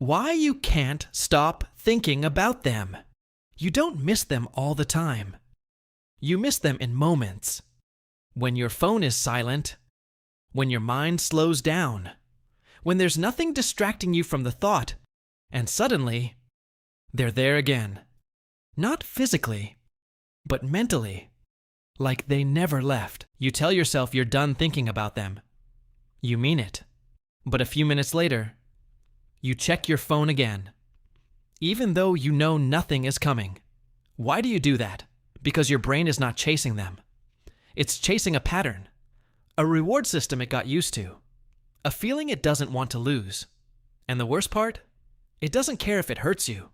Why you can't stop thinking about them. You don't miss them all the time. You miss them in moments. When your phone is silent. When your mind slows down. When there's nothing distracting you from the thought. And suddenly, they're there again. Not physically, but mentally. Like they never left. You tell yourself you're done thinking about them. You mean it. But a few minutes later, you check your phone again, even though you know nothing is coming. Why do you do that? Because your brain is not chasing them. It's chasing a pattern, a reward system it got used to, a feeling it doesn't want to lose. And the worst part? It doesn't care if it hurts you.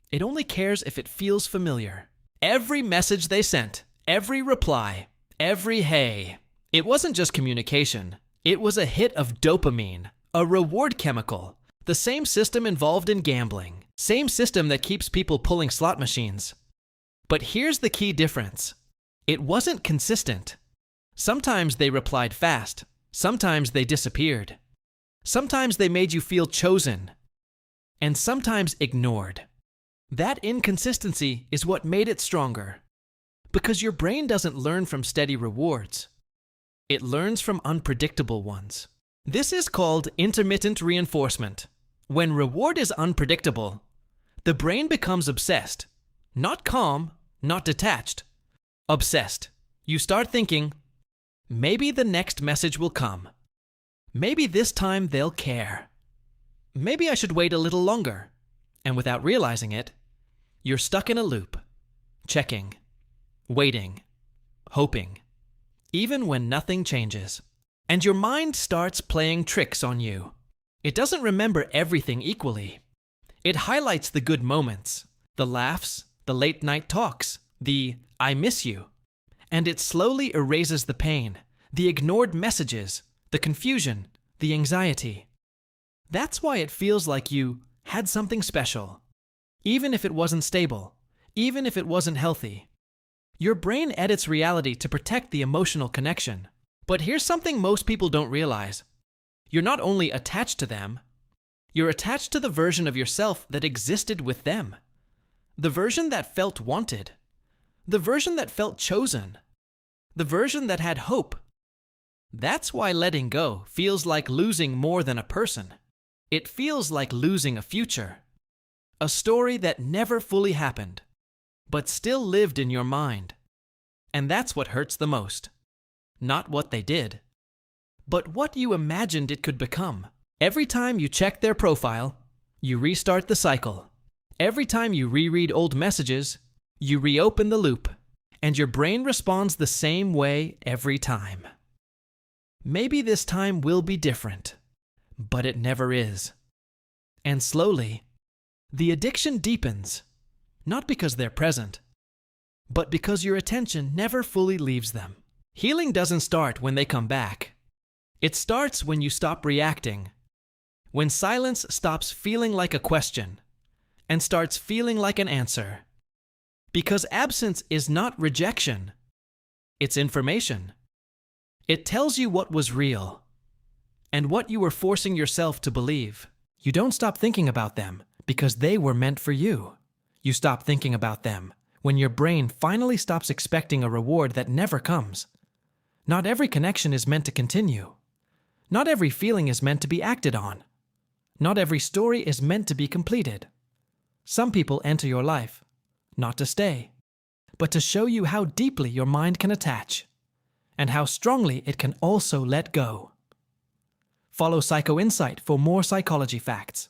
It only cares if it feels familiar. Every message they sent, every reply, every hey, it wasn't just communication. It was a hit of dopamine, a reward chemical. The same system involved in gambling. Same system that keeps people pulling slot machines. But here's the key difference. It wasn't consistent. Sometimes they replied fast. Sometimes they disappeared. Sometimes they made you feel chosen. And sometimes ignored. That inconsistency is what made it stronger. Because your brain doesn't learn from steady rewards. It learns from unpredictable ones. This is called intermittent reinforcement. When reward is unpredictable, the brain becomes obsessed. Not calm, not detached. Obsessed. You start thinking, maybe the next message will come. Maybe this time they'll care. Maybe I should wait a little longer. And without realizing it, you're stuck in a loop. Checking. Waiting. Hoping. Even when nothing changes. And your mind starts playing tricks on you. It doesn't remember everything equally. It highlights the good moments, the laughs, the late night talks, the I miss you. And it slowly erases the pain, the ignored messages, the confusion, the anxiety. That's why it feels like you had something special. Even if it wasn't stable, even if it wasn't healthy. Your brain edits reality to protect the emotional connection. But here's something most people don't realize. You're not only attached to them, you're attached to the version of yourself that existed with them. The version that felt wanted. The version that felt chosen. The version that had hope. That's why letting go feels like losing more than a person. It feels like losing a future. A story that never fully happened, but still lived in your mind. And that's what hurts the most. Not what they did, but what you imagined it could become. Every time you check their profile, you restart the cycle. Every time you reread old messages, you reopen the loop, and your brain responds the same way every time. Maybe this time will be different, but it never is. And slowly, the addiction deepens, not because they're present, but because your attention never fully leaves them. Healing doesn't start when they come back. It starts when you stop reacting, when silence stops feeling like a question and starts feeling like an answer. Because absence is not rejection, it's information. It tells you what was real and what you were forcing yourself to believe. You don't stop thinking about them because they were meant for you. You stop thinking about them when your brain finally stops expecting a reward that never comes. Not every connection is meant to continue. Not every feeling is meant to be acted on. Not every story is meant to be completed. Some people enter your life, not to stay, but to show you how deeply your mind can attach, and how strongly it can also let go. Follow Psycho Insight for more psychology facts.